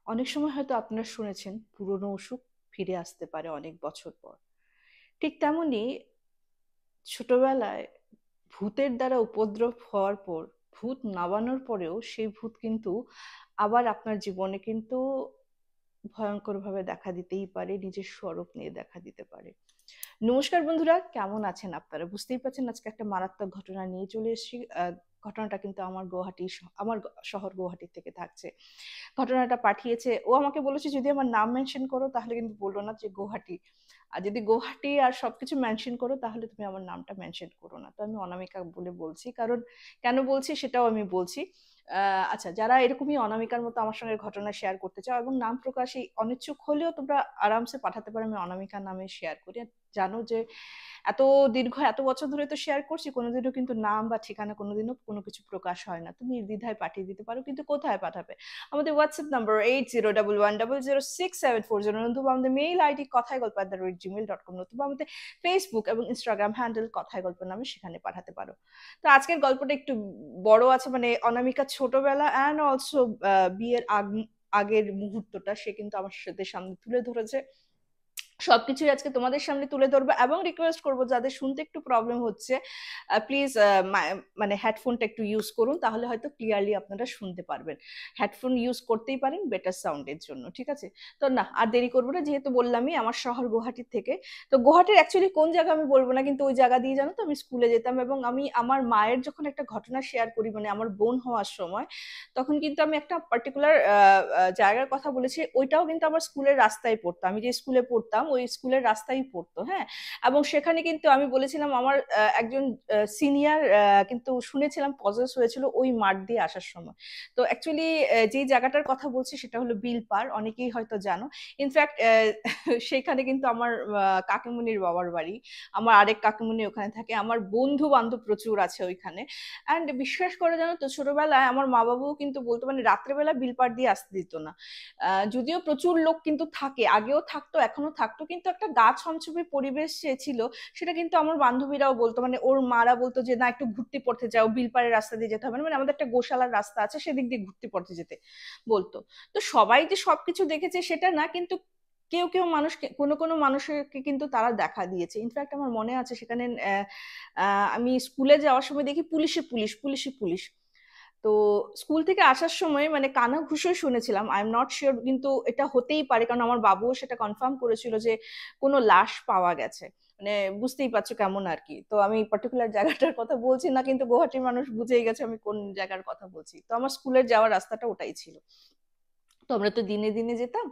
অনেক সময় হয়তো আপনারা শুনেছেন পুরনো অসুখ ফিরে আসতে পারে অনেক বছর পর। ঠিক তেমনি ছোটবেলায় ভূতের দ্বারা উপদ্রব হওয়ার পর, ভূত নামানোর পরেও সেই ভূত কিন্তু আবার আপনার জীবনে কিন্তু ভয়ঙ্করভাবে দেখা দিতেই পারে, নিজের স্বরূপ নিয়ে দেখা দিতে পারে। নমস্কার বন্ধুরা, কেমন আছেন আপনারা? বুঝতেই পারছেন আজকে একটা মারাত্মক ঘটনা নিয়ে চলে এসেছি। ঘটনাটা কিন্তু আমার শহর গুয়াহাটি থেকে থাকছে। ঘটনাটা পাঠিয়েছে, ও আমাকে বলেছে যদি আমার নাম মেনশন করো তাহলে কিন্তু বললো না যে গুয়াহাটি, আর যদি গুয়াহাটি আর সবকিছু মেনশন করো তাহলে তুমি আমার নামটা মেনশন করো না। তো আমি অনামিকা বলে বলছি, কারণ কেন বলছি সেটাও আমি বলছি। আচ্ছা, যারা এরকমই অনামিকার মতো আমার সঙ্গে ঘটনা শেয়ার করতে চাও এবং নাম প্রকাশে অনিচ্ছুক হলেও তোমরা আরামসে পাঠাতে পারো, আমি অনামিকা নামে শেয়ার করি। আর জানো যে এত বছর ধরে তো শেয়ার করছি, কোনোদিনও কিন্তু নাম বা ঠিকানা কোনোদিনও কোনো কিছু প্রকাশ হয় না। তুমি নির্দ্বিধায় পাঠিয়ে দিতে পারো, কিন্তু কোথায় পাঠাবে? আমাদের হোয়াটসঅ্যাপ নাম্বার 8011006740, নতুবা আমাদের মেইল আইডি কথায় গল্প @gmail.com, নতুবা আমাদের ফেসবুক এবং ইনস্টাগ্রাম হ্যান্ডেল কথায় গল্প নামে, সেখানে পাঠাতে পারো। তো আজকের গল্পটা একটু বড় আছে, মানে অনামিকা ছোটবেলা অ্যান্ড অলসো বিয়ের আগের মুহূর্তটা সে কিন্তু আমার সাথে সামনে তুলে ধরেছে। সবকিছুই আজকে তোমাদের সামনে তুলে ধরবো এবং রিকোয়েস্ট করবো যাদের শুনতে একটু প্রবলেম হচ্ছে, প্লিজ মানে হেডফোনটা একটু ইউজ করুন, তাহলে হয়তো ক্লিয়ারলি আপনারা শুনতে পারবেন। হেডফোন ইউজ করতেই পারেন বেটার সাউন্ডের জন্য, ঠিক আছে? তো না আর দেরি করবো না, যেহেতু বললামই আমার শহর গুয়াহাটির থেকে। তো গুয়াহাটির অ্যাকচুয়ালি কোন জায়গা আমি বলবো না, কিন্তু ওই জায়গা দিয়ে জানো তো আমি স্কুলে যেতাম, এবং আমি আমার মায়ের যখন একটা ঘটনা শেয়ার করি, মানে আমার বোন হওয়ার সময়, তখন কিন্তু আমি একটা পার্টিকুলার জায়গার কথা বলেছি। ওইটাও কিন্তু আমার স্কুলের রাস্তায় পড়তো, আমি যে স্কুলে পড়তাম ওই স্কুলের রাস্তায় পড়তো, হ্যাঁ। এবং সেখানে কিন্তু আমি বলেছিলাম আমার একজন সিনিয়র কিন্তু শুনেছিলাম পজেস হয়েছিল ওই মাঠ দিয়ে আসার সময়। তো অ্যাকচুয়ালি যেই জায়গাটার কথা বলছি সেটা হলো বিলপাড়, অনেকেই হয়তো জানো। ইনফ্যাক্ট সেখানে কিন্তু আমার কাকিমুনির বাবার বাড়ি, আমার আরেক কাকিমুনি ওখানে থাকে, আমার বন্ধু বান্ধব প্রচুর আছে ওইখানে। অ্যান্ড বিশ্বাস করে জানো তো, ছোটবেলায় আমার মা বাবু কিন্তু বলতো, মানে রাত্রেবেলা বিলপাড় দিয়ে আসতে দিত না। যদিও প্রচুর লোক কিন্তু থাকে, আগেও থাকতো এখনো থাকতো, কিন্তু একটা গা ছমছমে পরিবেশ সে ছিল। সেটা কিন্তু আমার বান্ধবীরাও বলতো, মানে ওর মারা বলতো যে না একটু ঘুরতে পড়তে যাও, বিলপাড়ের রাস্তা দিয়ে যেতে হবে না, মানে আমাদের একটা গোশালার রাস্তা আছে সেদিক দিয়ে ঘুরতে পড়তে যেতে বলতো। তো সবাই যে সবকিছু দেখেছে সেটা না, কিন্তু কেউ কেউ মানুষ, কোনো কোনো মানুষকে কিন্তু তারা দেখা দিয়েছে। ইনফ্যাক্ট আমার মনে আছে সেখানে আমি স্কুলে যাওয়ার সময় দেখি পুলিশে পুলিশ। তো স্কুল থেকে আসার সময় মানে কানাঘুষোই শুনেছিলাম, আই এম নট শিওর, কিন্তু এটা হতেই পারে কারণ আমার বাবুও সেটা কনফার্ম করেছিল যে কোনো লাশ পাওয়া গেছে। মানে বুঝতেই পারছো কেমন আর কি। তো আমি পার্টিকুলার জায়গাটার কথা বলছি না, কিন্তু গুয়াহাটির মানুষ বুঝেই গেছে আমি কোন জায়গার কথা বলছি। তো আমার স্কুলের যাওয়ার রাস্তাটা ওটাই ছিল। তো আমরা তো দিনে দিনে যেতাম,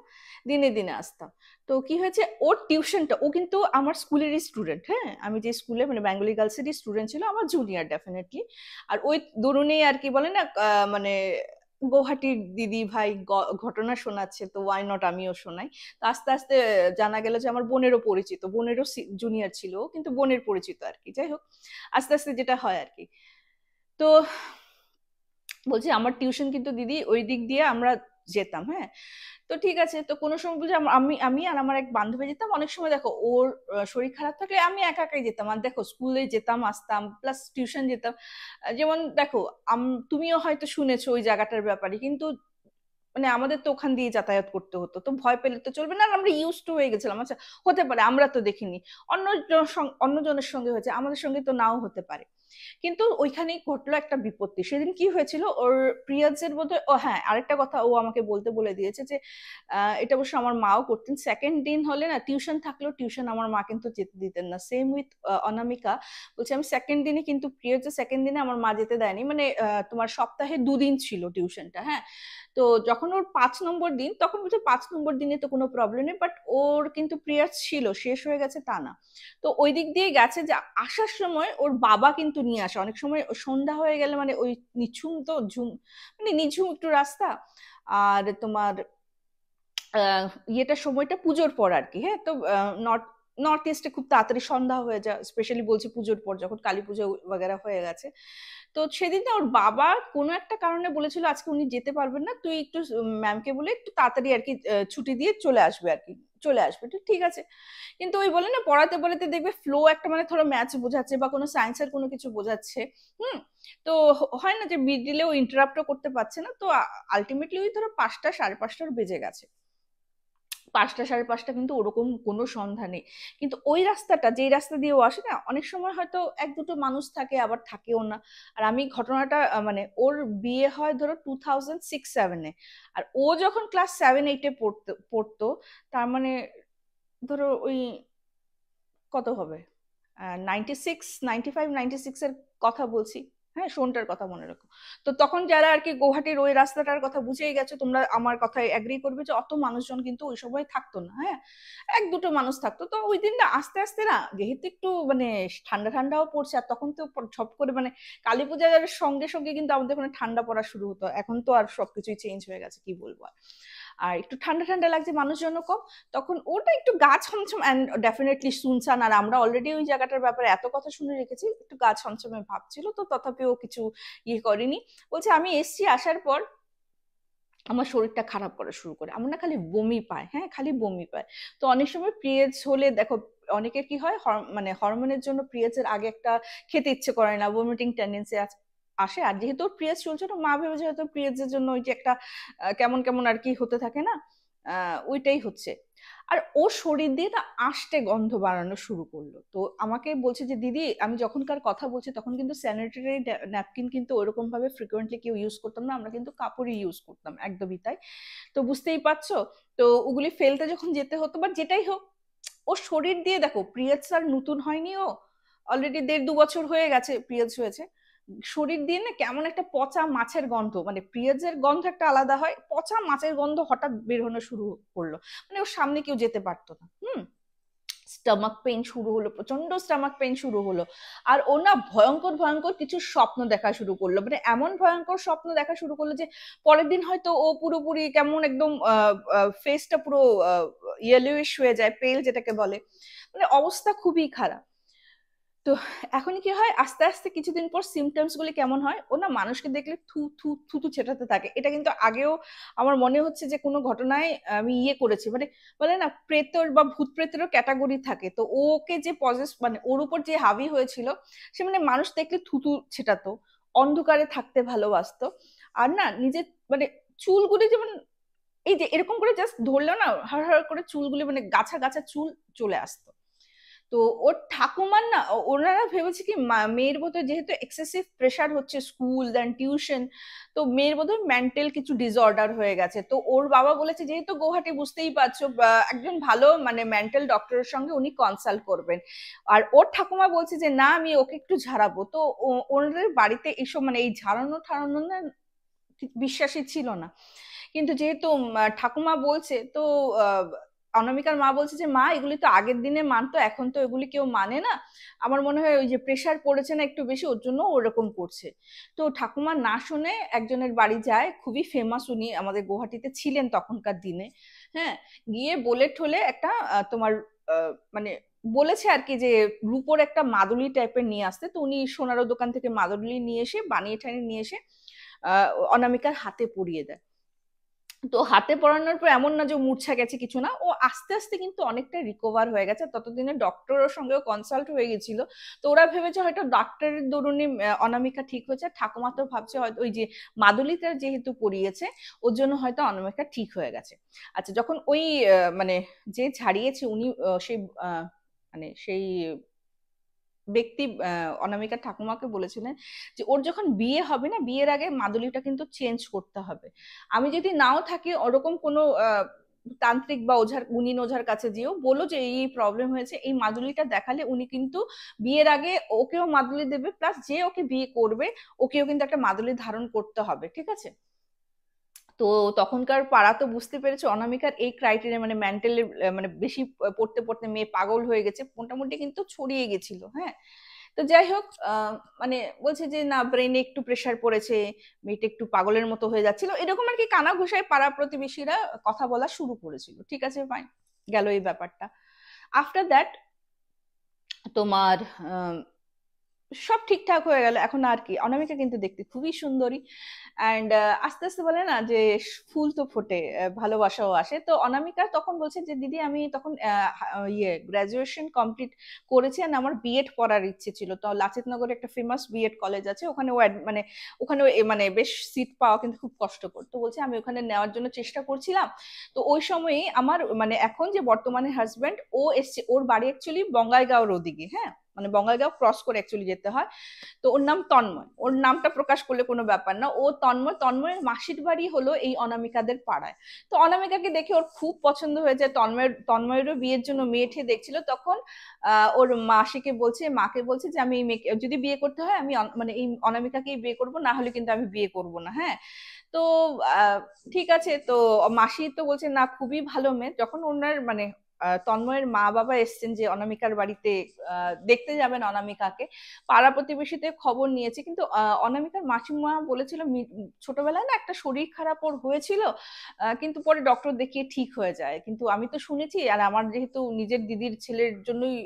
দিনে দিনে আসতাম। তো কি হয়েছে, ওর টিউশনটা, ও কিন্তু আমার স্কুলেরই স্টুডেন্ট, হ্যাঁ, আমি যে স্কুলে মানে বেঙ্গলি গার্লসেরই স্টুডেন্ট ছিল, আমার জুনিয়র ডেফিনেটলি। আর ওই দরুনেই আর কি বলে না, মানে গৌহাটির দিদি ভাই ঘটনা শোনাচ্ছে, তো ওয়াই নট আমিও শোনাই। তো আস্তে আস্তে জানা গেল যে আমার বোনেরও পরিচিত, বোনেরও জুনিয়র ছিল ও, কিন্তু বোনের পরিচিত আর কি। যাই হোক, আস্তে আস্তে যেটা হয় আর কি। তো বলছি আমার টিউশন কিন্তু দিদি ওই দিক দিয়ে আমরা যেতাম, হ্যাঁ। তো ঠিক আছে, তো কোনো সময় বুঝে আমি আমি আর আমার এক বান্ধবী যেতাম। অনেক সময় দেখো ওর শরীর খারাপ থাকলে আমি একা একাই যেতাম, আর দেখো স্কুলে যেতাম আসতাম প্লাস টিউশন যেতাম। যেমন দেখো, তুমিও হয়তো শুনেছো ওই জায়গাটার ব্যাপারে, কিন্তু মানে আমাদের তো ওখান দিয়ে যাতায়াত করতে হতো, তো ভয় পেলে তো চলবে না, আর আমরা ইউজ টু হয়ে গেছিলাম। আচ্ছা, হতে পারে আমরা তো দেখিনি, অন্যজনের সঙ্গে হয়েছে, আমাদের সঙ্গে তো নাও হতে পারে। কিন্তু ওইখানেই ঘটলো একটা বিপত্তি। সেদিন কি হয়েছিল, ওর পিরিয়ডস এর মধ্যে, ও হ্যাঁ আরেকটা কথা ও আমাকে বলতে বলে দিয়েছে যে এটা অবশ্য আমার মাও করতেন, সেকেন্ড দিন হলে না টিউশন থাকলেও টিউশন আমার মা কিন্তু যেতে দিতেন না। সেম উইথ অনামিকা। বলছি আমি সেকেন্ড দিনে কিন্তু পিরিয়ডস এর সেকেন্ড দিনে আমার মা যেতে দেয়নি, মানে তোমার সপ্তাহে 2 দিন ছিল টিউশনটা, হ্যাঁ। তো যখন ওর 5 নম্বর দিন, তখন বলছে 5 নম্বর দিনে তো কোনো প্রবলেম নেই, বাট ওর কিন্তু পিরিয়ডস ছিল, শেষ হয়ে গেছে তা না। তো ওই দিক দিয়ে গেছে যে আসার সময় ওর বাবা কিন্তু নিয়ে আসে, অনেক সময় সন্ধ্যা হয়ে গেলে মানে ওই নিঝুম তো মানে নিঝুম একটু রাস্তা। আর তোমার ইয়েটা সময়টা পুজোর পর আর কি, হ্যাঁ। তো নট নর্থ ইস্টে খুব তাড়াতাড়ি সন্ধ্যা হয়ে যায়, স্পেশালি বলছি পুজোর পর, যখন কালী পুজো বগেরা হয়ে গেছে। তো সেদিন না ওর বাবা কোনো একটা কারণে বলেছিল আজকে উনি যেতে পারবেন না, তুই একটু ম্যামকে বলে একটু তাড়াতাড়ি আর কি ছুটি দিয়ে চলে আসবে আর কি, চলে আসবে। ঠিক আছে। কিন্তু ওই বলে না পড়াতে পড়াতে দেখবে ফ্লো একটা, মানে ধরো ম্যাথ বোঝাচ্ছে বা কোনো সায়েন্সের কোনো কিছু বোঝাচ্ছে, হুম, তো হয় না যে মিডিলেও ইন্টারাপ্টও করতে পারছে না, তো আলটিমেটলি ওই ধরো 5টা 5:30টার বেজে গেছে। 5টা 5:30 কিন্তু ওরকম কোনো সন্ধ্যা নেই। কিন্তু ওই রাস্তাটা, যেই রাস্তা দিয়ে ও আসে না, অনেক সময় হয়তো এক দুটো মানুষ থাকে, আবার থাকেও না। আর আমি ঘটনাটা মানে ওর বিয়ে হয় ধরো 2006-7-এ, আর ও যখন ক্লাস 7-8-এ পড়তো, তার মানে ধরো ওই কত হবে, 96, 95, 96-এর কথা বলছি। হ্যাঁ, সন্টার কথা মনে রাখো। তো তখন যারা আর কি গুয়াহাটির ওই রাস্তাটার কথা বুঝেই গেছো তোমরা, আমার কথায় এগ্রি করবে যে অত মানুষজন কিন্তু ওই সময় থাকতো না। হ্যাঁ, এক দুটো মানুষ থাকতো। তো ওই দিনটা আস্তে আস্তে না, যেহেতু একটু মানে ঠান্ডা ঠান্ডাও পড়ছে, আর তখন তো ঝপ করে মানে কালী পূজার সঙ্গে সঙ্গে কিন্তু আমাদের ওখানে ঠান্ডা পড়া শুরু হতো। এখন তো আর সবকিছুই চেঞ্জ হয়ে গেছে, কি বলবো আর। আর একটু ঠান্ডা ঠান্ডা লাগছে, মানুষজনও কম। তখন ওটা একটু গা ছমছম অ্যান্ড ডেফিনেটলি শুনছান, আর আমরা অলরেডি ওই জায়গাটার ব্যাপারে এত কথা শুনে রেখেছি, একটু গা ছমছমে ভাবছিল। তো তথাপিও কিছু ইয়ে করেনি। বলছে আমি এসছি, আসার পর আমার শরীরটা খারাপ করা শুরু করে, আমার না খালি বমি পায়, হ্যাঁ খালি বমি পায়। তো অনেক সময় পিরিয়ডস হলে দেখো অনেকের কি হয়, মানে হরমোনের জন্য পিরিয়ডস এর আগে একটা খেতে ইচ্ছে করে না, ভমিটিং টেন্ডেন্সি আসে। আর যেহেতু ওর পিরিয়ডস চলছে, তো মা ভেবেছে হয়তো পিরিয়ডস এর জন্য ওই যে একটা কেমন কেমন আর কি হতে থাকে না, ওইটাই হচ্ছে। আর ও শরীর দিয়ে না আষ্টে গন্ধ বাড়ানো শুরু করলো। তো আমাকে বলছে যে দিদি, আমি যখনকার কথা বলছি তখন কিন্তু স্যানিটারি ন্যাপকিন কিন্তু ওইরকম ভাবে ফ্রিকোয়েন্টলি কেউ ইউজ করতাম না, আমরা কিন্তু কাপড়ই ইউজ করতাম, একদমই তাই। তো বুঝতেই পারছো, তো ওগুলি ফেলতে যখন যেতে হতো বা যেটাই হোক, ও শরীর দিয়ে দেখো পিরিয়ডস আর নতুন হয়নি, ও অলরেডি 1.5-2 বছর হয়ে গেছে পিরিয়ডস হয়েছে, শরীর দিয়ে না কেমন একটা পচা মাছের গন্ধ, মানে পিরিয়ডস এর গন্ধ একটা আলাদা হয়, পচা মাছের গন্ধ হঠাৎ বের হনো শুরু করলো। মানে ওর সামনে কেউ যেতে পারতো না। স্টমাক পেইন শুরু হলো, প্রচন্ড স্টমাক পেইন শুরু হলো। আর ও না ভয়ঙ্কর ভয়ঙ্কর কিছু স্বপ্ন দেখা শুরু করলো, মানে এমন ভয়ঙ্কর স্বপ্ন দেখা শুরু করলো যে পরের দিন হয়তো ও পুরোপুরি কেমন একদম ফেসটা পুরো ইয়েলোইশ হয়ে যায়, পেল যেটাকে বলে, মানে অবস্থা খুবই খারাপ। তো এখন কি হয়, আস্তে আস্তে কিছুদিন পর সিমটমস গুলি কেমন হয়, ও না মানুষকে দেখলে থু থু থু থু ছেটাতে থাকে। এটা কিন্তু আগেও আমার মনে হচ্ছে যে কোনো ঘটনায় আমি ইয়ে করেছি, মানে বলে না প্রেতর বা ভূত প্রেতেরও ক্যাটাগরি থাকে, তো ওকে যে পজেস মানে ওর উপর যে হাবি হয়েছিল, সে মানে মানুষ দেখলে থুতু ছেটাতো, অন্ধকারে থাকতে ভালোবাসতো। আর না নিজের মানে চুলগুলি যেমন এই যে এরকম করে জাস্ট ধরলেও না হাড় হাড় করে চুলগুলি মানে গাছা গাছা চুল চলে আসতো। তো ওর ঠাকুমার না, ওনারা ভেবেছে কি মেয়ের বোধহয় যেহেতু এক্সেসিভ প্রেশার হচ্ছে স্কুল দেন টিউশন, তো মেয়ের বোধহয় মেন্টাল কিছু ডিসঅর্ডার হয়ে গেছে। তো ওর বাবা বলেছে যেহেতু গুয়াহাটি বুঝতেই পারছো, একজন ভালো মানে মেন্টাল ডক্টরের সঙ্গে উনি কনসাল্ট করবেন। আর ওর ঠাকুমা বলছে যে না আমি ওকে একটু ঝাড়াবো। তো ওনাদের বাড়িতে এইসব মানে এই ঝাড়ানো ঠাড়ানো না বিশ্বাসী ছিল না। কিন্তু যেহেতু ঠাকুমা বলছে, তো অনামিকার মা বলছে যে মা এগুলি তো আগের দিনে মানতো, এখন তো এগুলি কেউ মানে না, আমার মনে হয় ওই যে প্রেশার পড়েছে না একটু বেশি, ওর জন্য ওরকম করছে। তো ঠাকুমা না শুনে একজনের বাড়ি যায়, খুবই ফেমাস, উনি আমাদের গুয়াহাটিতে ছিলেন তখনকার দিনে। হ্যাঁ, গিয়ে বলে ঠলে একটা তোমার মানে বলেছে আর কি যে রূপোর একটা মাদুলি টাইপের নিয়ে আসতে। তো উনি সোনারও দোকান থেকে মাদুলি নিয়ে এসে বানিয়ে ঠানিয়ে নিয়ে এসে অনামিকার হাতে পরিয়ে দেয়। তো হাতে পড়ানোর পর এমন না যে মূর্ছা গেছে, কিছু না, ও আস্তে আস্তে কিন্তু অনেকটা রিকভার হয়ে গেছে। ততদিনে ডক্টরের সঙ্গেও কনসাল্ট হয়ে গেছিল। তো ওরা ভেবেছে হয়তো ডাক্তারের দরুনই অনামিকা ঠিক হয়েছে। ঠাকুমা তো ভাবছে হয়তো ওই যে মাদুলিটা যেহেতু পরিয়েছে, ওর জন্য হয়তো অনামিকা ঠিক হয়ে গেছে। আচ্ছা, যখন ওই মানে যে ছাড়িয়েছে উনি সেই মানে সেই ব্যক্তি অনামিকা ঠাকুমাকে বলেছিলেন যে ওর যখন বিয়ে হবে না, বিয়ের আগে মাদুলিটা কিন্তু চেঞ্জ করতে হবে। আমি যদি নাও থাকি ওরকম কোনো তান্ত্রিক বা ওঝার গুণিন ওঝার কাছে যেও বলো যে এই প্রবলেম হয়েছে, এই মাদুলিটা দেখালে উনি কিন্তু বিয়ের আগে ওকেও মাদুলি দেবে, প্লাস যে ওকে বিয়ে করবে ওকেও কিন্তু একটা মাদুলি ধারণ করতে হবে, ঠিক আছে। তো তখনকার পাড়া তো বুঝতে পেরেছে অনামিকার এই ক্রাইটেরিয়া, মানে মেন্টালি মানে বেশি পড়তে পড়তে মেয়ে পাগল হয়ে গেছে, মোটামুটি কিন্তু ছড়িয়ে গেছিল। হ্যাঁ, তো যাই হোক মানে বলছে যে না ব্রেনে একটু প্রেসার পড়েছে, মেয়েটা একটু পাগলের মতো হয়ে যাচ্ছিল, এরকম আর কি কানা ঘুষায় পাড়া প্রতিবেশীরা কথা বলা শুরু করেছিল। ঠিক আছে, ফাইন, গেল এই ব্যাপারটা। আফটার দ্যাট তোমার সব ঠিকঠাক হয়ে গেল। এখন আর কি, অনামিকা কিন্তু দেখতে খুবই সুন্দরী। অ্যান্ড আস্তে আস্তে বলে না যে ফুল তো ফোটে, ভালোবাসাও আসে। তো অনামিকা তখন বলছে যে দিদি আমি তখন গ্রাজুয়েশন কমপ্লিট করেছি, আর আমার বিএড পড়ার ইচ্ছে ছিল। তো লাচিত নগরে একটা ফেমাস বিএড কলেজ আছে, ওখানে ও মানে ওখানে মানে বেশ সিট পাওয়া কিন্তু খুব কষ্টকর। তো বলছে আমি ওখানে নেওয়ার জন্য চেষ্টা করছিলাম। তো ওই সময়ই আমার মানে এখন যে বর্তমানে হাজবেন্ড, ও এসছে, ওর বাড়ি অ্যাকচুয়ালি বঙ্গাইগাঁওর ওদিকে, হ্যাঁ, মানে বঙ্গাইগাঁও ক্রস করে অ্যাকচুয়ালি যেতে হয়। তো ওর নাম তন্ময়, ওর নামটা প্রকাশ করলে কোনো ব্যাপার না, ও তন্ময়। তন্ময়ের মাসির বাড়ি হলো এই অনামিকাদের পাড়ায়। তো অনামিকাকে দেখে ওর খুব পছন্দ হয়েছে। তন্ময়েরও বিয়ের জন্য মেয়ে ঠেয়ে দেখছিল তখন। ওর মাসিকে বলছে, মাকে বলছে যে আমি এই মেয়েকে যদি বিয়ে করতে হয় আমি মানে এই অনামিকাকেই বিয়ে করব, না হলে কিন্তু আমি বিয়ে করব না, হ্যাঁ। তো আহ, ঠিক আছে। তো মাসি তো বলছে না খুবই ভালো মেয়ে। যখন ওনার মানে তন্ময়ের মা বাবা এসছেন যে অনামিকার বাড়িতে দেখতে যাবেন অনামিকাকে, পাড়া প্রতিবেশীতে খবর নিয়েছে, কিন্তু অনামিকার মাসিমা বলেছিল ছোটবেলায় না একটা শরীর খারাপ ওর হয়েছিল, কিন্তু পরে ডক্টর দেখিয়ে ঠিক হয়ে যায়। কিন্তু আমি তো শুনেছি, আর আমার যেহেতু নিজের দিদির ছেলের জন্যই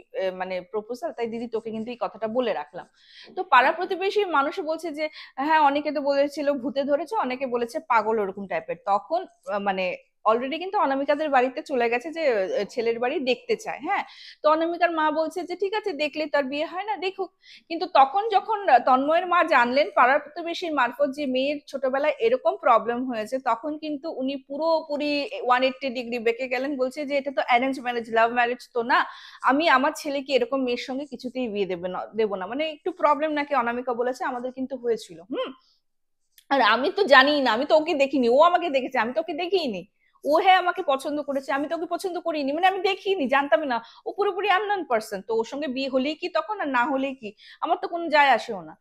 মানে প্রপোজাল, তাই দিদি তোকে কিন্তু এই কথাটা বলে রাখলাম। তো পাড়া প্রতিবেশী মানুষ বলছে যে হ্যাঁ, অনেকে তো বলেছিল ভূতে ধরেছে, অনেকে বলেছে পাগল ওরকম টাইপের। তখন মানে অলরেডি কিন্তু অনামিকাদের বাড়িতে চলে গেছে যে ছেলের বাড়ি দেখতে চায়, হ্যাঁ। তো অনামিকার মা বলছে যে ঠিক আছে, দেখলে তার বিয়ে হয় না, দেখুক। কিন্তু তখন যখন তন্ময়ের মা জানলেন পাড়ার প্রতিবেশীর মারফত যে মেয়ের ছোটবেলায় এরকম প্রবলেম হয়েছে, তখন কিন্তু উনি পুরোপুরি 180 ডিগ্রি বেঁকে গেলেন। বলছে যে এটা তো অ্যারেঞ্জ ম্যারেজ, লাভ ম্যারেজ তো না, আমি আমার ছেলেকে এরকম মেয়ের সঙ্গে কিছুতেই বিয়ে দেবো না। মানে একটু প্রবলেম নাকি অনামিকা বলেছে আমাদের কিন্তু হয়েছিল, হুম। আর আমি তো জানি না, আমি তো ওকে দেখিনি, ও আমাকে দেখেছে, আমি তো ওকে দেখিনি। ও হ্যাঁ আমাকে পছন্দ করেছে, আমি তো ওকে পছন্দ করিনি, মানে আমি দেখিনি, জানতাম না। ও পুরোপুরি আননোন পার্সন, তো ওর সঙ্গে বিয়ে হলেই কি তখন, আর না হলেই কি, আমার তো কোনো যায় আসেও না।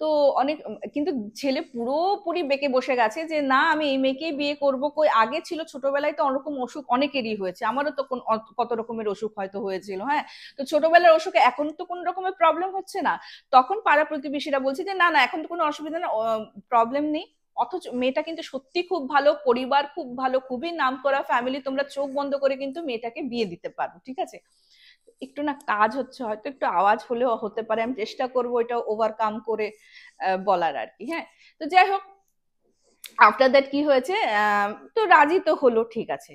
তো অনেক কিন্তু ছেলে পুরোপুরি বেঁকে বসে গেছে যে না আমি এই মেয়েকেই বিয়ে করবো। কই আগে ছিল ছোটবেলায় তো অরকম অসুখ অনেকেরই হয়েছে, আমারও তো কত রকমের অসুখ হয়তো হয়েছিল, হ্যাঁ। তো ছোটবেলার অসুখে এখন তো কোনো রকমের প্রবলেম হচ্ছে না। তখন পাড়া প্রতিবেশীরা বলছে যে না না এখন তো কোনো অসুবিধা না, প্রবলেম নেই। অথচ মেয়েটা কিন্তু সত্যি খুব ভালো পরিবার, খুব ভালো, খুবই নামকরা ফ্যামিলি, তোমরা চোখ বন্ধ করে কিন্তু মেয়েটাকে বিয়ে দিতে পারো, ঠিক আছে। একটু না কাজ হচ্ছে, হয়তো একটু আওয়াজ হলেও হতে পারে, আমি চেষ্টা করবো এটা ওভারকাম করে বলার আর কি, হ্যাঁ। তো যাই হোক, আফটার দ্যাট কি হয়েছে, তো রাজি তো হলো, ঠিক আছে।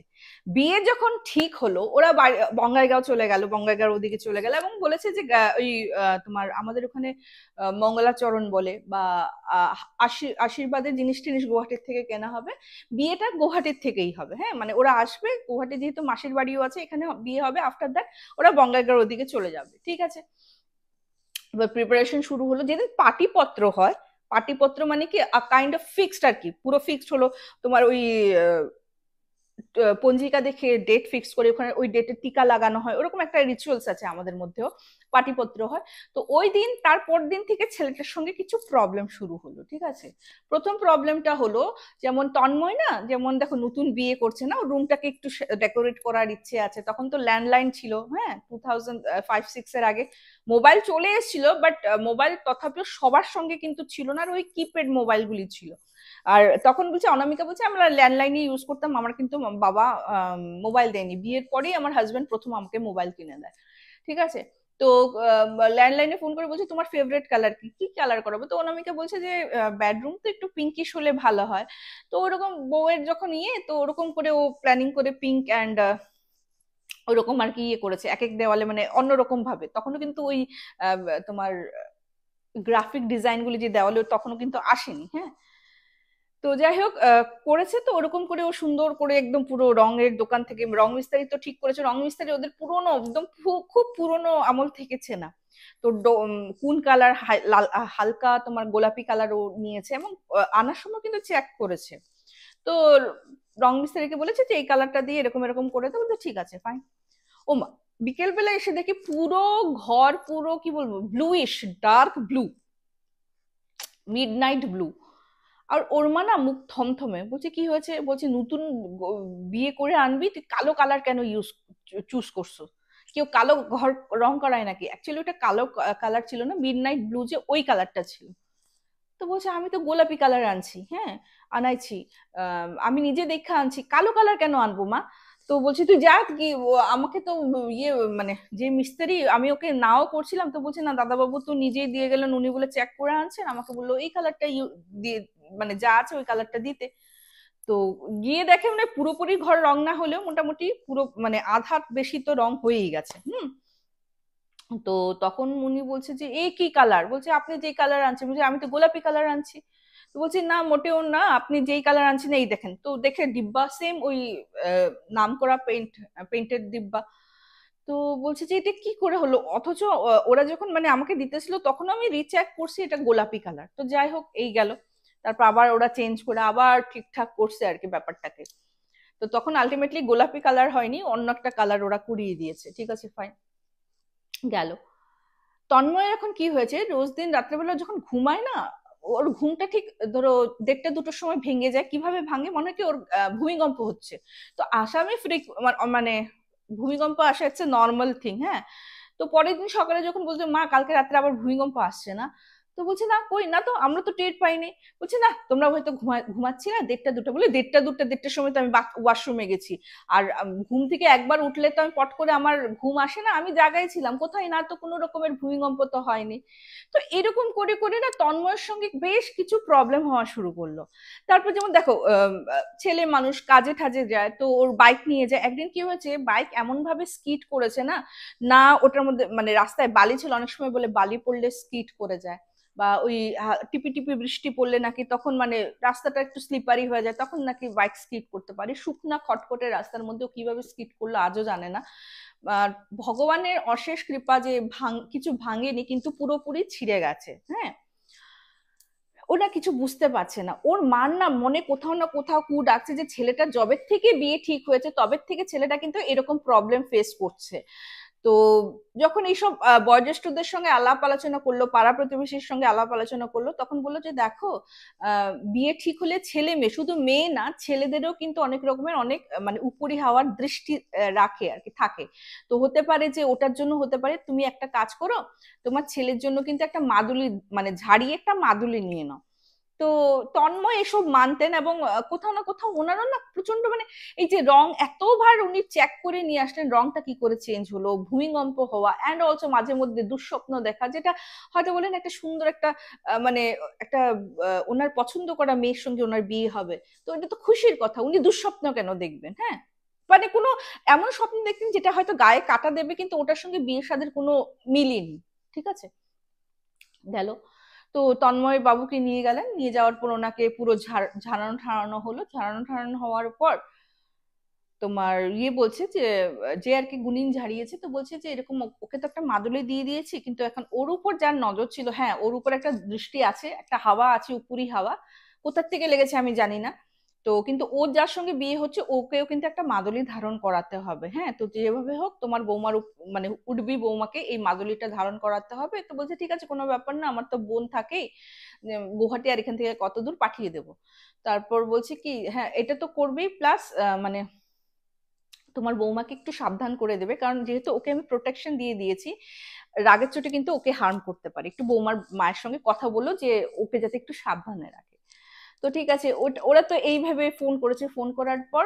বিয়ে যখন ঠিক হলো, ওরা বঙ্গাইগাঁও চলে গেল, বঙ্গাইগাঁওর ওদিকে চলে গেল, এবং বলেছে যে ওই তোমার আমাদের ওখানে মঙ্গলাচরণ বলে বা আশীর্বাদের জিনিস টিনিস গুয়াহাটির থেকে কেনা হবে, বিয়েটা গুয়াহাটির থেকেই হবে, হ্যাঁ। মানে ওরা আসবে গুয়াহাটি, যেহেতু মাসির বাড়িও আছে এখানে, বিয়ে হবে। আফটার দ্যাট ওরা বঙ্গাইগাঁওর ওদিকে চলে যাবে, ঠিক আছে। এবার প্রিপারেশন শুরু হলো, যেদিন পাটিপত্র হয়, পাটিপত্র মানে কি কাইন্ড অফ ফিক্সড আর কি, পুরো ফিক্সড হলো। তোমার ওই পঞ্জিকা দেখে ডেট ফিক্স করে ওখানে ওই ডেটে টিকা লাগানো হয়, ওরকম একটা রিচুয়ালস আছে আমাদের মধ্যেও, পাটিপত্র হয়। তো ওই দিন তারপর দিন থেকে ছেলেটার সঙ্গে কিছু প্রবলেম শুরু হলো, ঠিক আছে। প্রথম প্রবলেমটা হলো, যেমন তন্ময় না, যেমন দেখো নতুন বিয়ে করছে না, রুমটাকে একটু ডেকোরেট করার ইচ্ছে আছে। তখন তো ল্যান্ডলাইন ছিল, হ্যাঁ, 2005-06 এর আগে। মোবাইল চলে এসেছিল, বাট মোবাইল তথাপিও সবার সঙ্গে কিন্তু ছিল না, আর ওই কিপ্যাড মোবাইলগুলি ছিল। আর তখন বলছে, অনামিকা বলছে আমরা ল্যান্ডলাইনে ইউজ করতাম, আমার কিন্তু বাবা মোবাইল দেয়নি, বিয়ের পরেই আমার হাজবেন্ড প্রথম আমাকে মোবাইল কিনে দেয়, ঠিক আছে। তো ল্যান্ডলাইনে ফোন করে বলছে তোমার ফেভারিট কালার কি, কি কালার করাবো। তো অনামিকা বলছে যে বেডরুম তো একটু পিঙ্কিশ হলে ভালো হয়। তো ওরকম বউয়ের যখন তো ওরকম করে ও প্ল্যানিং করে পিঙ্ক অ্যান্ড ওরকম আর কি করেছে, এক এক দেওয়ালে মানে অন্যরকম ভাবে। তখনও কিন্তু ওই তোমার গ্রাফিক ডিজাইন গুলি যে দেওয়ালে তখনও কিন্তু আসেনি, হ্যাঁ। তো যাই হোক, করেছে তো ওরকম করে, ও সুন্দর করে একদম পুরো রঙের দোকান থেকে রং মিস্ত্রি তো ঠিক করেছে, রং মিস্ত্রি ওদের পুরোনো একদম খুব পুরোনো আমল থেকেছে না। তো কোন কালার, হালকা তোমার গোলাপি কালার ও নিয়েছে, এবং আনার সময় কিন্তু চেক করেছে। তো রং মিস্ত্রিকে বলেছে যে এই কালারটা দিয়ে এরকম এরকম করে, তো বলতে ঠিক আছে ফাইন। ও মা, বিকেল বেলা এসে দেখি পুরো ঘর পুরো কি বলবো bluish, dark blue, midnight blue. আর ওর মা না মুখ থমথমে, বলছে কি হয়েছে, বলছে নতুন বিয়ে করে আনবি, তুই কালো কালার কেন চুজ করছো, কেউ কালো ঘর রং করায় নাকি। অ্যাকচুয়ালি ওটা কালো কালার ছিল না, মিড নাইট ব্লু যে ওই কালারটা ছিল। তো বলছে আমি তো গোলাপি কালার আনছি, হ্যাঁ আনাইছি, আমি নিজে দেখে আনছি, কালো কালার কেন আনবো মা। তো বলছি তুই যা কি আমাকে তো ইয়ে মানে যে মিস্ত্রি আমি ওকে নাও করছিলাম, তো বলছে না দাদাবাবু তো নিজেই দিয়ে গেলেন, উনি বলে চেক করে আনছেন, আমাকে বললো এই কালারটা দিয়ে মানে যা আছে ওই কালারটা দিতে। তো গিয়ে দেখে মানে পুরোপুরি ঘর রং না হলেও মোটামুটি পুরো মানে আধা বেশি তো রং হয়েই গেছে। তো তখন উনি বলছে যে এই কি কালার, বলছে আপনি যেই কালার আনছেন, বলছে আমি তো গোলাপি কালার আনছি। তো বলছি না মোটেও না, আপনি যেই কালার আনছেন এই দেখেন, তো দেখে ডিব্বা সেম ওই নাম করা পেন্টের ডিব্বা। তো বলছে যে এটা কি করে হলো, অথচ ওরা যখন মানে আমাকে দিতেছিল তখন আমি রিচেক করছি এটা গোলাপি কালার। তো যাই হোক এই গেল, তারপর আবার ওরা চেঞ্জ করে আবার ঠিকঠাক করছে আর কি ব্যাপারটাকে। তো তখন আলটিমেটলি গোলাপি কালার হয়নি, অন্য একটা কালার ওরা করিয়ে দিয়েছে, ঠিক আছে ফাইন গেল। তন্ময়ের এখন কি হয়েছে, রোজ দিন রাত্রেবেলা যখন ঘুমায় না, ওর ঘুমটা ঠিক ধরো 1টা 2টোর সময় ভেঙে যায়। কিভাবে ভাঙে, মনে হয় কি ওর ভূমিকম্প হচ্ছে। তো আসামে মানে ভূমিকম্প আসা হচ্ছে নর্মাল থিং, হ্যাঁ। তো পরের দিন সকালে যখন বলছে মা কালকে রাত্রে আবার ভূমিকম্প আসছে না, তো বলছে না কই না তো, আমরা তো টের পাইনি। বলছে না তোমরা হয়তো ঘুমাচ্ছি না 1টা 2টা, বলে 1টা 2টা 1টার সময় তো আমি ওয়াশরুমে গেছি। আর ঘুম থেকে একবার উঠলে তো আমি পট করে আমার ঘুম আসে না, আমি জায়গায় ছিলাম কোথায়, না তো কোনো রকমের ভূমিকম্প তো হয়নি। তো এরকম করে করে না তন্ময়ের সঙ্গে বেশ কিছু প্রবলেম হওয়া শুরু করলো। তারপর যেমন দেখো ছেলে মানুষ কাজে ঠাজে যায়, তো ওর বাইক নিয়ে যায়। একদিন কি হয়েছে, বাইক এমন ভাবে স্কিড করেছে না, না ওটার মধ্যে মানে রাস্তায় বালি ছিল, অনেক সময় বলে বালি পড়লে স্কিড করে যায়, বা ওই টিপি টিপি বৃষ্টি পড়লে নাকি তখন মানে রাস্তাটা একটু স্লিপারি হয়ে যায়, তখন নাকি বাইক স্কিড করতে পারে। শুকনা খটখটে রাস্তার মধ্যেও কিভাবে স্কিড করলো আজও জানে না। আর ভগবানের অশেষ কৃপা যে কিছু ভাঙেনি, কিন্তু পুরোপুরি ছিঁড়ে গেছে, হ্যাঁ। ওরা কিছু বুঝতে পারছে না, ওর মার না মনে কোথাও না কোথাও কু ডাকছে যে ছেলেটা জবের থেকে বিয়ে ঠিক হয়েছে তবের থেকে ছেলেটা কিন্তু এরকম প্রবলেম ফেস করছে। তো যখন এইসব বয়োজ্যেষ্ঠদের সঙ্গে আলাপ আলোচনা করলো, পাড়া প্রতিবেশীর সঙ্গে আলাপ আলোচনা করলো, তখন বললো যে দেখো বিয়ে ঠিক হলে ছেলে মেয়ে, শুধু মেয়ে না ছেলেদেরও কিন্তু অনেক রকমের অনেক মানে উপরি হওয়ার দৃষ্টি রাখে আর কি, থাকে। তো হতে পারে যে ওটার জন্য হতে পারে তুমি একটা কাজ করো, তোমার ছেলের জন্য কিন্তু একটা মাদুলি মানে ঝাড়িয়ে একটা মাদুলি নিয়ে নাও। তো তন্ময় এসব মানতেন, এবং কোথাও না কোথাও ওনারও না প্রচন্ড মানে এই যে রং এতবার উনি চেক করে নিয়ে আসলেন রংটা কি করে চেঞ্জ হলো, ভূমিকম্প হওয়া, অ্যান্ড অলসো মাঝে মধ্যে দুঃস্বপ্ন দেখা, যেটা হয়তো বলেন একটা সুন্দর একটা মানে একটা ওনার পছন্দ করা মেয়ের সঙ্গে ওনার বিয়ে হবে। তো এটা তো খুশির কথা, উনি দুঃস্বপ্ন কেন দেখবেন, হ্যাঁ। মানে কোনো এমন স্বপ্ন দেখতেন যেটা হয়তো গায়ে কাটা দেবে, কিন্তু ওটার সঙ্গে বিয়ের সাথে কোনো মিলই নেই, ঠিক আছে গেল। তো তন্ময় বাবুকে নিয়ে গেলেন, নিয়ে যাওয়ার পর ওনাকে পুরো ঝাড়ানো ঠাড়ানো হলো। ঝাড়ানো ঠাড়ানো হওয়ার পর তোমার ইয়ে বলছে যে যে আর কি গুনিন ঝাড়িয়েছে, তো বলছে যে এরকম ওকে তো একটা মাদুলি দিয়ে দিয়েছি, কিন্তু এখন ওর উপর যার নজর ছিল, হ্যাঁ ওর উপর একটা দৃষ্টি আছে, একটা হাওয়া আছে, উপরি হাওয়া, কোথার থেকে লেগেছে আমি জানি না। তো কিন্তু ওর যার সঙ্গে বিয়ে হচ্ছে ওকেও কিন্তু একটা মাদুলি ধারণ করাতে হবে, হ্যাঁ। তো যেভাবে হোক তোমার বৌমার মানে উঠবি বৌমাকে এই মাদুলিটা ধারণ করাতে হবে। তো বলছে ঠিক আছে কোনো ব্যাপার না, আমার তো বোন থাকেই গুয়াহাটি, আর এখান থেকে কত দূর পাঠিয়ে দেবো। তারপর বলছে কি হ্যাঁ এটা তো করবেই, প্লাস মানে তোমার বৌমাকে একটু সাবধান করে দেবে, কারণ যেহেতু ওকে আমি প্রোটেকশন দিয়ে দিয়েছি, রাগের চোটে কিন্তু ওকে হার্ম করতে পারে, একটু বৌমার মায়ের সঙ্গে কথা বলো যে ওকে যাতে একটু সাবধানে রাখে। তো ঠিক আছে, ওরা তো এইভাবে ফোন করেছে। ফোন করার পর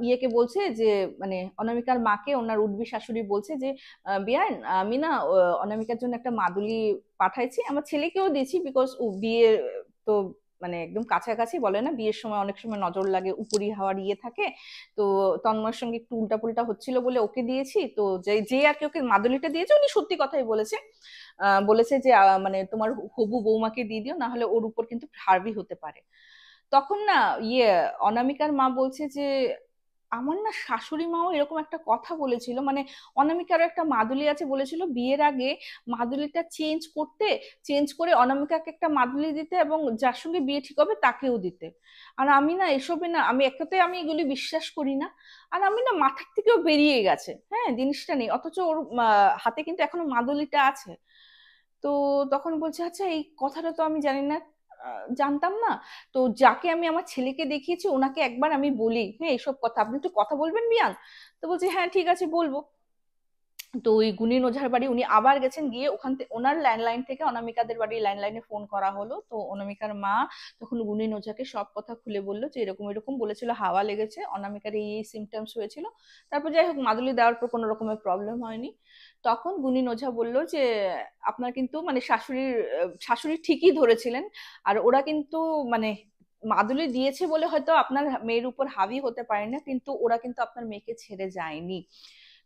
ইয়েকে বলছে যে মানে অনামিকার মাকে ওনার উডবি শাশুড়ি বলছে যে বিয়ান আমি না অনামিকার জন্য একটা মাদুলি পাঠাইছি, আমার ছেলেকেও দিয়েছি, বিকজ ও বিয়ে তো মানে একদম কাছাকাছি, বলে না বিয়ের সময় অনেক সময় নজর লাগে, উপরি হাওয়ার ইয়ে থাকে। তো তন্ময়ের সঙ্গে একটু উল্টাপুল্টা হচ্ছিল বলে ওকে দিয়েছি। তো যে যে আর কি ওকে মাদুলিটা দিয়েছে উনি সত্যি কথাই বলেছে, বলেছে যে মানে তোমার হবু বৌমাকে দিয়ে দিও, না হলে ওর উপর কিন্তু হার্ভি হতে পারে। তখন না ইয়ে অনামিকার মা বলছে যে আমার না শাশুড়ি মাও এরকম একটা কথা বলেছিল, মানে অনামিকারও একটা মাদুলি আছে, বলেছিল বিয়ের আগে মাদুলিটা চেঞ্জ করতে, চেঞ্জ করে অনামিকাকে একটা মাদুলি দিতে, এবং যার সঙ্গে বিয়ে ঠিক হবে তাকেও দিতে। আর আমি না এসবে না, আমি একটাতে আমি এগুলি বিশ্বাস করি না। আর আমি না মাথার থেকেও বেরিয়ে গেছে, হ্যাঁ জিনিসটা নেই, অথচ ওর হাতে কিন্তু এখনো মাদুলিটা আছে। তো তখন বলছে আচ্ছা এই কথাটা তো আমি জানি না, জানতাম না। তো যাকে আমি আমার ছেলেকে দেখিয়েছি ওনাকে একবার আমি বলি হ্যাঁ এইসব কথা, আপনি একটু কথা বলবেন বিয়ান। তো বলছে হ্যাঁ ঠিক আছে বলবো। তো ওই গুণিন ওঝার বাড়ি উনি আবার গেছেন, গিয়ে ওখান থেকে ওনার ল্যান্ডলাইন থেকে অনামিকাদের বাড়ির ল্যান্ডলাইনে ফোন করা হলো। তো অনামিকার মা তখন গুণিন ওঝাকে সব কথা খুলে বললো যে এরকম এরকম বলেছিল, হাওয়া লেগেছে, অনামিকার এই সিমটমস হয়েছিল। তারপর যাই হোক মাদুলি দেওয়ার পর কোনো রকমের প্রবলেম হয়নি। তখন গুণিন ওঝা বলল যে আপনার কিন্তু মানে শাশুড়ি ঠিকই ধরেছিলেন, আর ওরা কিন্তু মানে মাদুলি দিয়েছে বলে হয়তো আপনার মেয়ের উপর হাবি হতে পারে না, কিন্তু ওরা কিন্তু আপনার মেয়েকে ছেড়ে যায়নি।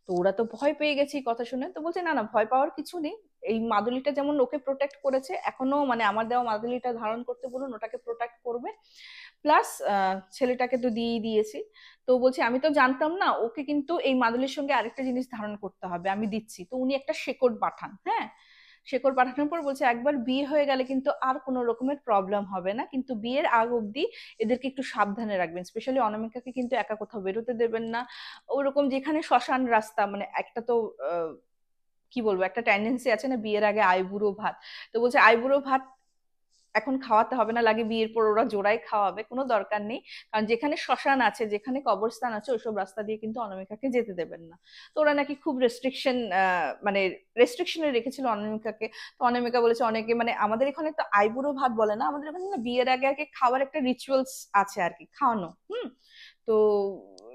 তো ওরা তো ভয় পেয়ে গেছে এই কথা শুনে, তো বলছে না না ভয় পাওয়ার কিছু নেই, এই মাদুলিটা যেমন ওকে প্রোটেক্ট করেছে, এখনো মানে আমার দেওয়া মাদুলিটা ধারণ করতে বলুন, ওটাকে প্রোটেক্ট করবে। প্লাস ছেলেটাকে তো দিয়েই দিয়েছি। তো বলছে আমি তো জানতাম না, ওকে কিন্তু এই মাদুলির সঙ্গে আরেকটা জিনিস ধারণ করতে হবে, আমি দিচ্ছি। তো উনি একটা শেকড় পাঠান, হ্যাঁ, শেকড় পাঠানোর পর বলছে একবার বিয়ে হয়ে গেলে কিন্তু আর কোনো রকমের প্রবলেম হবে না, কিন্তু বিয়ের আগ অব্দি এদেরকে একটু সাবধানে রাখবেন, স্পেশালি অনামিকাকে কিন্তু একা কোথাও বেরোতে দেবেন না। ওরকম যেখানে শ্মশান রাস্তা, মানে একটা তো কি বলবো, একটা টেন্ডেন্সি আছে না বিয়ের আগে আইবুড়ো ভাত, তো বলছে আইবুড়ো ভাত এখন খাওয়াতে হবে না, লাগে বিয়ের পর ওরা জোড়াই খাওয়াবে, কোনো দরকার নেই। কারণ যেখানে শ্মশান আছে, যেখানে কবরস্থান আছে, ওইসব রাস্তা দিয়ে কিন্তু অনামিকাকে যেতে দেবেন না। তো ওরা নাকি খুব রেস্ট্রিকশন, মানে রেস্ট্রিকশনে রেখেছিল অনামিকাকে। তো অনামিকা বলেছে অনেকে মানে আমাদের এখানে তো আইবুড়ো ভাত বলে না, আমাদের এখানে না বিয়ের আগে আর কি খাওয়ার একটা রিচুয়ালস আছে আর কি, খাওয়ানো। তো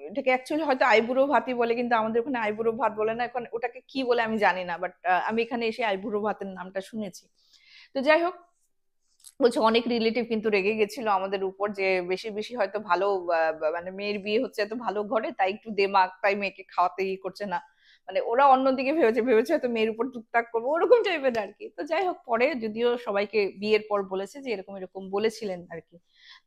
এটাকে অ্যাকচুয়ালি হয়তো আইবুড়ো ভাতই বলে, কিন্তু আমাদের ওখানে আইবুড়ো ভাত বলে না, এখন ওটাকে কি বলে আমি জানি না, বাট আমি এখানে এসে আইবুড়ো ভাতের নামটা শুনেছি। তো যাই হোক, বলছে অনেক রিলেটিভ কিন্তু রেগে গেছিল আমাদের উপর, যে বেশি বেশি হয়তো ভালো মানে মেয়ের বিয়ে হচ্ছে এত ভালো ঘরে, তাই একটু দেমাগ, তাই মেয়েকে খাওয়াতে ই করছে না, মানে ওরা অন্যদিকে ভেবেছে হয়তো মেয়ের উপর টুকটাক করবো ওরকম টাইপের আর কি। তো যাই হোক, পরে যদিও সবাইকে বিয়ের পর বলেছে যে এরকম এরকম বলেছিলেন আর কি।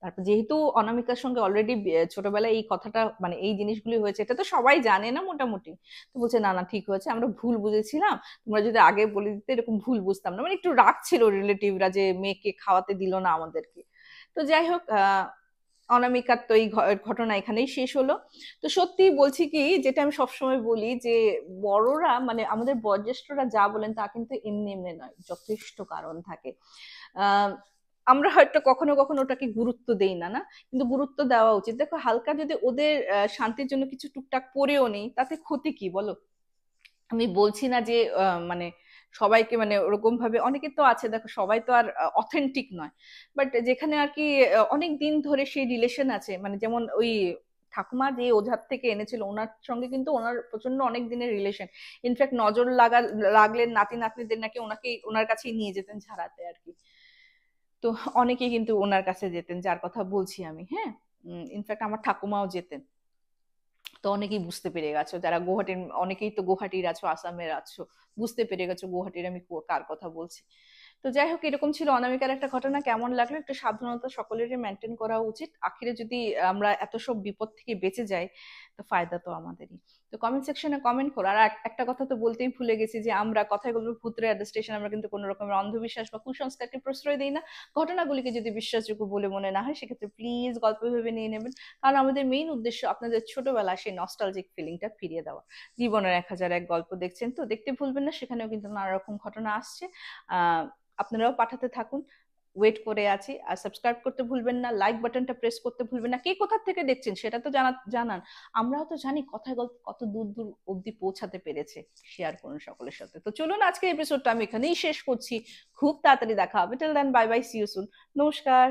তারপর যেহেতু অনামিকার সঙ্গে অলরেডি ছোটবেলায় এই কথাটা মানে এই জিনিসগুলি হয়েছে, এটা তো সবাই জানে না মোটামুটি। তো বলছে না না ঠিক হয়েছে, আমরা ভুল বুঝেছিলাম, তোমরা যদি আগে বলে দিতে এরকম ভুল বুঝতাম না, মানে একটু রাগ ছিল রিলেটিভরা যে মেয়েকে খাওয়াতে দিল না আমাদেরকে। তো যাই হোক, অনামিকার তো এই ঘটনা এখানেই শেষ হলো। তো সত্যি বলছি কি, যেটা আমি সবসময় বলি যে বড়রা মানে আমাদের বয়োজ্যেষ্ঠরা যা বলেন তা কিন্তু এমনি এমনি নয়, যথেষ্ট কারণ থাকে। আহ আমরা হয়তো কখনো কখনো ওটাকে গুরুত্ব দেই না, না, কিন্তু গুরুত্ব দেওয়া উচিত। দেখো হালকা যদি ওদের শান্তির জন্য কিছু টুকটাক পরেও নেই, তাতে ক্ষতি কি বলো? আমি বলছি না যে মানে সবাইকে মানে ওরকম ভাবে, অনেকে তো আছে দেখো, সবাই তো আর অথেন্টিক নয়, বাট যেখানে আর কি অনেক দিন ধরে সেই রিলেশন আছে, মানে যেমন ওই ঠাকুমা যে ওঝার থেকে এনেছিল, ওনার সঙ্গে কিন্তু ওনার প্রচন্ড অনেক দিনের রিলেশন। ইনফ্যাক্ট নজর লাগলে নাতি নাতনিদের নাকি ওনাকে ওনার কাছেই নিয়ে যেতেন ঝাড়াতে আর কি। তো অনেকেই কিন্তু ওনার কাছে যেতেন, যার কথা বলছি আমি, হ্যাঁ। ইনফ্যাক্ট আমার ঠাকুমাও যেতেন। তো অনেকেই বুঝতে পেরে গেছো, যারা গুয়াহাটির, অনেকেই তো গুয়াহাটির আছো, আসামের আছো, বুঝতে পেরে গেছো গুয়াহাটির আমি কার কথা বলছি। তো যাই হোক, এরকম ছিল অনামিকার একটা ঘটনা। কেমন লাগলো? একটু সাবধানতা সকলেরই মেনটেন করা উচিত। আখিরে যদি আমরা এত সব বিপদ থেকে বেঁচে যাই, তো ফায়দা তো আমাদেরই। তো কমেন্ট সেকশনে কমেন্ট করো। আর একটা কথা তো বলতেই ভুলে গেছি, যে আমরা কথায় বলবো ভূতরে স্টেশন, আমরা কিন্তু কোনো রকমের অন্ধবিশ্বাস বা কুসংস্কারকে প্রশ্রয় দিই না। ঘটনাগুলিকে যদি বিশ্বাসযোগ্য বলে মনে না হয়, সেক্ষেত্রে প্লিজ গল্প ভেবে নিয়ে নেবেন। কারণ আমাদের মেইন উদ্দেশ্য আপনাদের ছোটবেলা সেই নস্টালজিক ফিলিংটা ফিরিয়ে দেওয়া। জীবনের 1001 গল্প দেখছেন তো, দেখতে ভুলবেন না, সেখানেও কিন্তু নানা রকম ঘটনা আসছে। আহ আপনারাও পাঠাতে থাকুন, ওয়েট করে আছি। আর সাবস্ক্রাইব করতে ভুলবেন না, লাইক বাটনটা প্রেস করতে ভুলবেন না। কে কোথা থেকে দেখছেন সেটা তো জানান। আমরাও তো জানি কথায় গল্প কত দূর দূর অব্দি পৌঁছাতে পেরেছে। শেয়ার করুন সকলের সাথে। তো চলুন আজকে এপিসোডটা আমি এখানেই শেষ করছি। খুব তাড়াতাড়ি দেখা হবে। Till then, bye bye, see you soon. নমস্কার।